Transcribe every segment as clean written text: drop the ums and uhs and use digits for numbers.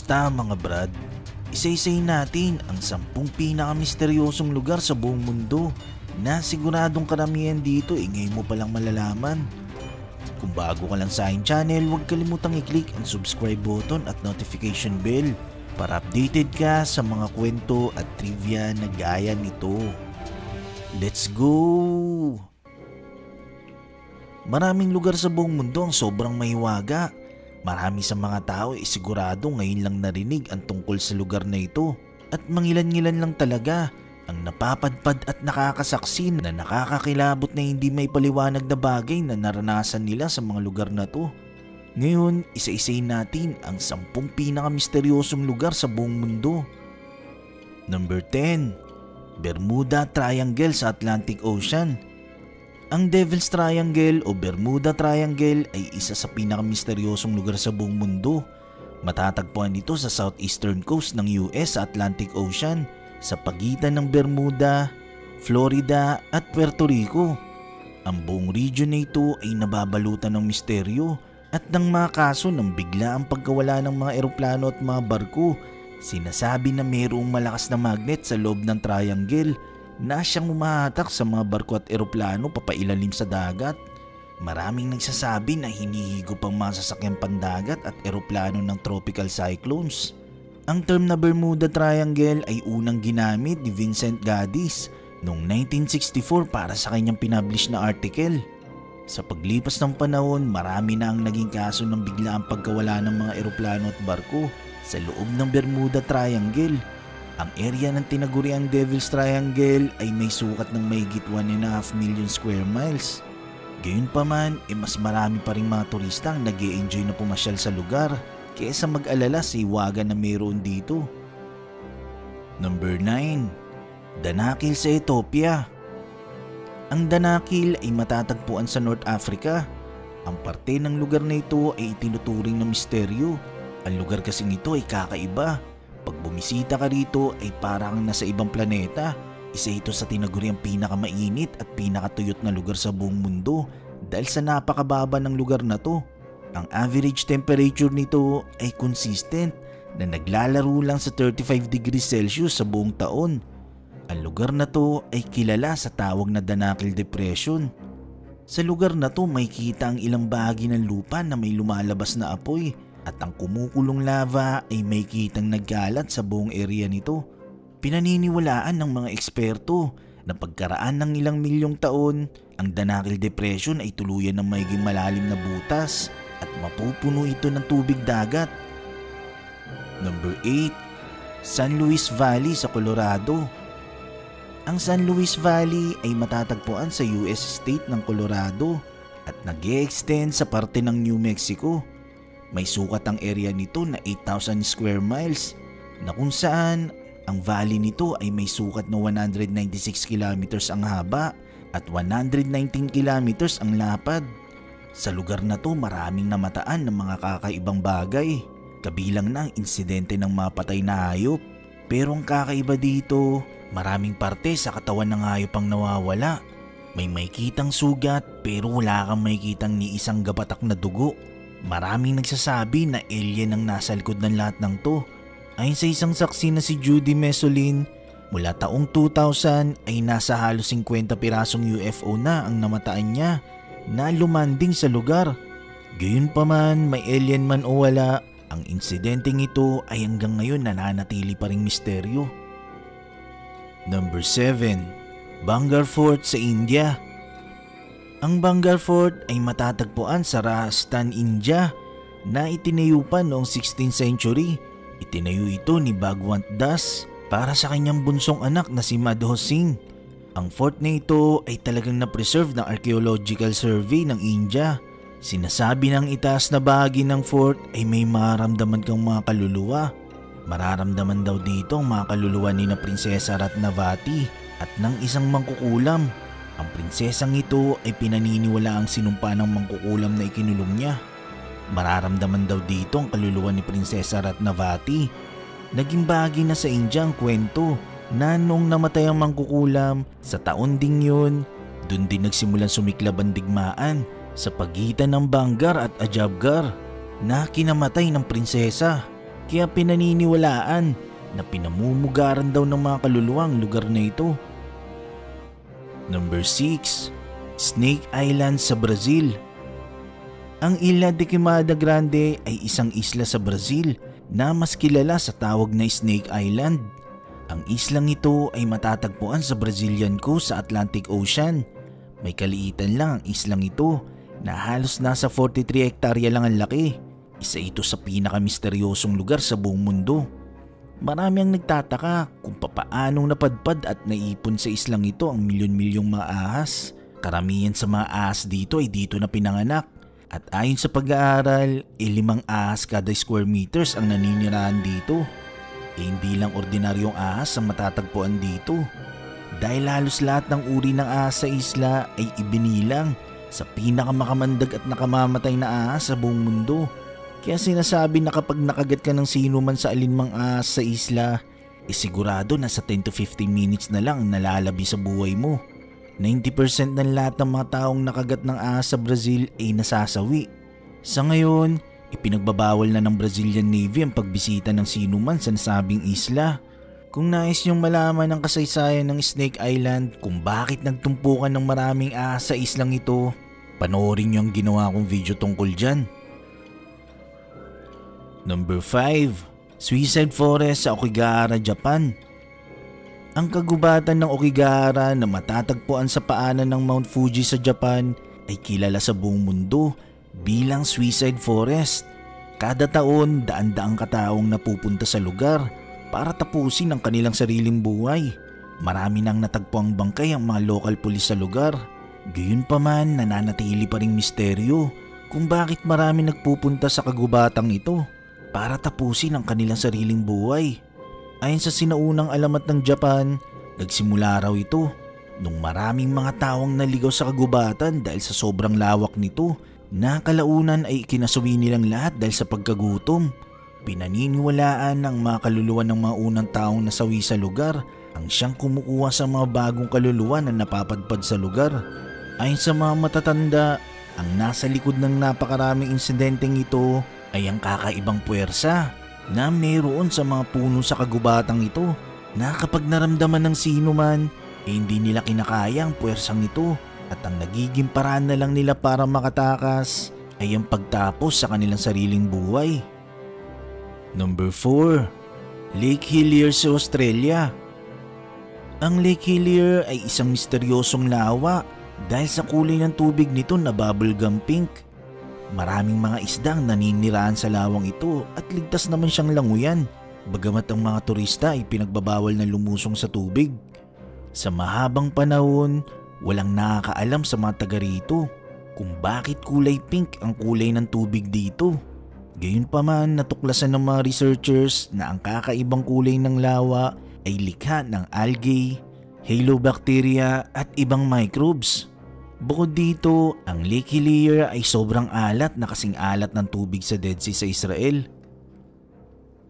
Kamusta mga brad? Isa-isayin natin ang 10 pinakamisteryosong lugar sa buong mundo na siguradong karamihan dito ngayon mo palang malalaman. Kung bago ka lang sa aking channel, huwag kalimutang i-click ang subscribe button at notification bell para updated ka sa mga kwento at trivia na gaya nito. Let's go! Maraming lugar sa buong mundo ang sobrang mahiwaga. Marami sa mga tao sigurado ngayon lang narinig ang tungkol sa lugar na ito at mangilan-ngilan lang talaga ang napapadpad at nakakasaksi na nakakakilabot na hindi may paliwanag na bagay na naranasan nila sa mga lugar na to. Ngayon, isa-isayin natin ang 10 pinakamisteryosong lugar sa buong mundo. Number 10. Bermuda Triangle sa Atlantic Ocean. Ang Devil's Triangle o Bermuda Triangle ay isa sa pinakamisteryosong lugar sa buong mundo. Matatagpuan ito sa southeastern coast ng US sa Atlantic Ocean sa pagitan ng Bermuda, Florida at Puerto Rico. Ang buong region na ito ay nababalutan ng misteryo at ng mga kaso ng bigla ang pagkawala ng mga eroplano at mga barko. Sinasabi na mayroong malakas na magnet sa loob ng triangle na siyang umahatak sa mga barko at eroplano papailalim sa dagat. Maraming nagsasabi na hinihigop ang mga sasakyang pandagat at eroplano ng tropical cyclones. Ang term na Bermuda Triangle ay unang ginamit ni Vincent Gaddis noong 1964 para sa kanyang pinablish na article. Sa paglipas ng panahon, marami na ang naging kaso ng biglaang pagkawala ng mga eroplano at barko sa loob ng Bermuda Triangle. Ang area ng tinaguriang Devil's Triangle ay may sukat ng mahigit 1.5 million square miles. Gayunpaman, mas marami pa ring mga turista ang nag-e-enjoy na pumasyal sa lugar kaysa mag-alala sa iwagan na mayroon dito. Number 9. Danakil sa Ethiopia. Ang Danakil ay matatagpuan sa North Africa. Ang parte ng lugar na ito ay itinuturing na misteryo. Ang lugar kasing ito ay kakaiba. Pag bumisita ka rito ay parang nasa ibang planeta. Isa ito sa tinaguriang pinakamainit at pinakatuyot na lugar sa buong mundo dahil sa napakababa ng lugar na to. Ang average temperature nito ay consistent na naglalaro lang sa 35 degrees Celsius sa buong taon. Ang lugar na to ay kilala sa tawag na Danakil Depression. Sa lugar na to may kita ang ilang bahagi ng lupa na may lumalabas na apoy. At ang kumukulong lava ay may kitang nagkalat sa buong area nito. Pinaniniwalaan ng mga eksperto na pagkaraan ng ilang milyong taon, ang Danakil Depression ay tuluyan ng magiging malalim na butas at mapupuno ito ng tubig dagat. Number 8. San Luis Valley sa Colorado. Ang San Luis Valley ay matatagpuan sa US state ng Colorado at nag-e-extend sa parte ng New Mexico. May sukat ang area nito na 8,000 square miles na kung saan ang valley nito ay may sukat na 196 kilometers ang haba at 119 kilometers ang lapad. Sa lugar na to maraming namataan ng mga kakaibang bagay, kabilang na ang insidente ng mga patay na hayop. Pero ang kakaiba dito, maraming parte sa katawan ng hayop ang nawawala. May kitang sugat pero wala kang makitang ni isang gapatak na dugo. Maraming nagsasabi na alien ang nasa likod ng lahat ng to. Ayon sa isang saksi na si Judy Mesolin, mula taong 2000 ay nasa halos 50 pirasong UFO na ang namataan niya na lumanding sa lugar. Gayunpaman, may alien man o wala, ang insidenteng ito ay hanggang ngayon nananatili pa ring misteryo. Number 7. Bangalore Fort sa India. Ang Bangalore Fort ay matatagpuan sa Rajasthan, India na itinayo pa noong 16th century. Itinayo ito ni Bhagwant Das para sa kanyang bunsong anak na si Madho Singh. Ang fort na ito ay talagang na-preserve ng Archaeological Survey ng India. Sinasabi ng itaas na bahagi ng fort ay may mararamdaman kang mga kaluluwa. Mararamdaman daw dito ang mga kaluluwa ni na Prinsesa Ratnavati at ng isang mangkukulam. Ang prinsesang ito ay pinaniniwala ang sinumpa ng mangkukulam na ikinulong niya. Mararamdaman daw dito ang kaluluwa ni Prinsesa Ratnavati. Naging bahagi na sa India ang kwento na noong namatay ang mangkukulam, sa taon ding yun, dun din nagsimulang sumiklab ang digmaan sa pagitan ng Bangar at Ajabgar na kinamatay ng prinsesa. Kaya pinaniniwalaan na pinamumugaran daw ng mga kaluluwa ang lugar na ito. Number 6. Snake Island sa Brazil. Ang Ilha de Queimada Grande ay isang isla sa Brazil na mas kilala sa tawag na Snake Island. Ang islang ito ay matatagpuan sa Brazilian coast sa Atlantic Ocean. May kaliitan lang ang islang ito na halos nasa 43 hektarya lang ang laki. Isa ito sa pinakamisteryosong lugar sa buong mundo. Marami ang nagtataka kung papaanong napadpad at naipon sa islang ito ang milyon-milyong mga ahas. Karamihan sa mga ahas dito ay dito na pinanganak. At ayon sa pag-aaral, 5 ahas kada square meters ang naninirahan dito. Hindi lang ordinaryong ahas ang matatagpuan dito. Dahil halos lahat ng uri ng ahas sa isla ay ibinilang sa pinakamakamandag at nakamamatay na ahas sa buong mundo. Kaya sinasabi na kapag nakagat ka ng sino man sa alinmang ahas sa isla, sigurado na sa 10 to 15 minutes na lang nalalabi sa buhay mo. 90% ng lahat ng mga taong nakagat ng ahas sa Brazil ay nasasawi. Sa ngayon, ipinagbabawal na ng Brazilian Navy ang pagbisita ng sinuman sa nasabing isla. Kung nais niyong malaman ang kasaysayan ng Snake Island kung bakit nagtumpukan ng maraming ahas sa islang ito, panoorin niyo ang ginawa kong video tungkol dyan. Number 5. Suicide Forest sa Okigahara, Japan. Ang kagubatan ng Okigahara na matatagpuan sa paanan ng Mount Fuji sa Japan ay kilala sa buong mundo bilang Suicide Forest. Kada taon, daan-daang kataong napupunta sa lugar para tapusin ang kanilang sariling buhay. Marami nang natagpuang bangkay ang mga local police sa lugar. Gayunpaman, nananatili pa ring misteryo kung bakit marami nagpupunta sa kagubatang ito para tapusin ang kanilang sariling buhay. Ayon sa sinaunang alamat ng Japan, nagsimula raw ito nung maraming mga taong naligaw sa kagubatan dahil sa sobrang lawak nito na kalaunan ay ikinasuwi nilang lahat dahil sa pagkagutom. Pinaniniwalaan ng mga kaluluwa ng mga unang taong nasawi sa lugar ang siyang kumukuha sa mga bagong kaluluwa na napapadpad sa lugar. Ayon sa mga matatanda, ang nasa likod ng napakaraming insidenteng ito ay ang kakaibang puwersa na mayroon sa mga puno sa kagubatang ito na kapag naramdaman ng sino man, hindi nila kinakaya ang puwersang ito at ang nagiging paraan na lang nila para makatakas ay ang pagtapos sa kanilang sariling buhay. Number 4. Lake Hillier sa Australia. Ang Lake Hillier ay isang misteryosong lawa dahil sa kulay ng tubig nito na bubblegum pink. Maraming mga isdang naninirahan sa lawang ito at ligtas naman siyang languyan, bagamat ang mga turista ay pinagbabawal na lumusong sa tubig. Sa mahabang panahon, walang nakakaalam sa mga taga rito kung bakit kulay pink ang kulay ng tubig dito. Gayunpaman, natuklasan ng mga researchers na ang kakaibang kulay ng lawa ay likha ng algae, halobacteria at ibang microbes. Bukod dito, ang Lake Hillier ay sobrang alat na kasing alat ng tubig sa Dead Sea sa Israel.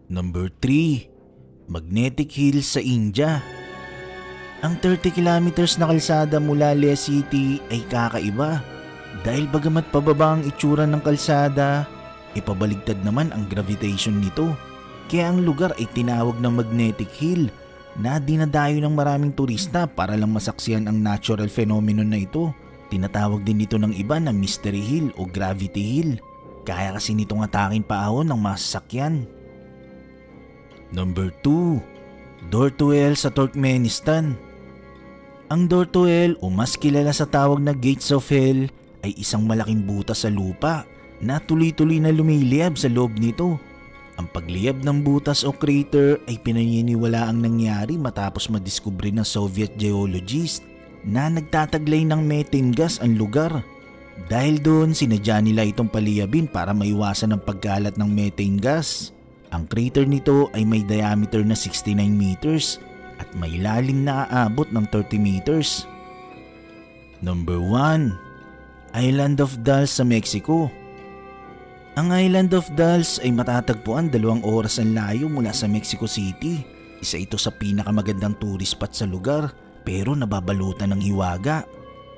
Number 3. Magnetic Hills sa India. Ang 30 kilometers na kalsada mula Leh City ay kakaiba dahil bagamat pababa ang itsura ng kalsada, ipabaligtad naman ang gravitation nito. Kaya ang lugar ay tinawag na Magnetic Hill na dinadayo ng maraming turista para lang masaksihan ang natural phenomenon na ito. Tinatawag din dito ng iba na Mystery Hill o Gravity Hill. Kaya kasi nitong atakin pa ahon ng masasakyan. Number 2. Dortuel sa Turkmenistan. Ang Dortuel o mas kilala sa tawag na Gates of Hell ay isang malaking butas sa lupa na tuloy-tuloy na lumiliyab sa loob nito. Ang pagliyab ng butas o crater ay pinaniniwala ang nangyari matapos madiskubre ng Soviet geologist na nagtataglay ng methane gas ang lugar. Dahil doon, sinadya nila itong paliyabin para maiwasan ang pagkalat ng methane gas. Ang crater nito ay may diameter na 69 meters at may lalim na aabot ng 30 meters. Number 1. Island of Dals sa Mexico. Ang Island of Dals ay matatagpuan 2 oras ang layo mula sa Mexico City. Isa ito sa pinakamagandang tourist spot sa lugar pero nababalutan ng hiwaga.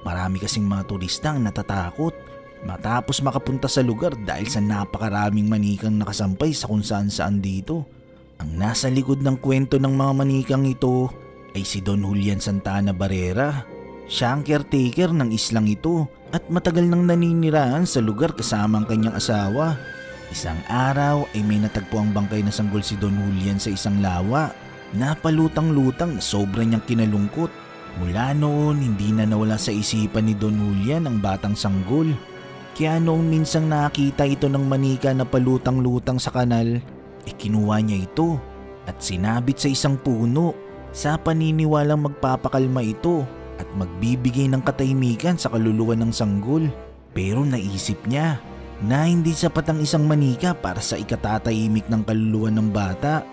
Marami kasing mga turista ang natatakot Matapos makapunta sa lugar dahil sa napakaraming manikang nakasampay sa kung saan dito. Ang nasa likod ng kwento ng mga manikang ito ay si Don Julian Santana Barrera. Siya ang caretaker ng islang ito at matagal nang naninirahan sa lugar kasama ang kanyang asawa. Isang araw ay may natagpo ang bangkay na sanggol si Don Julian sa isang lawa. Napalutang-lutang na sobra niyang kinalungkot. Mula noon hindi na nawala sa isipan ni Don Julian ang batang sanggol. Kaya noong minsang nakita ito ng manika na palutang-lutang sa kanal, kinuha niya ito at sinabit sa isang puno sa paniniwalang magpapakalma ito at magbibigay ng katahimikan sa kaluluwa ng sanggol. Pero naisip niya na hindi sapat ang isang manika para sa ikatatahimik ng kaluluwa ng bata.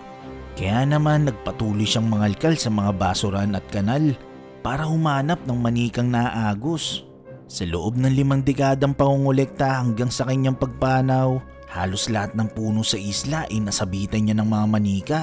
Kaya naman nagpatuloy siyang mangalkal sa mga basuran at kanal para humanap ng manikang naagos. Sa loob ng 5 dekadang pangungulekta hanggang sa kanyang pagpanaw, halos lahat ng puno sa isla ay nasabitan niya ng mga manika.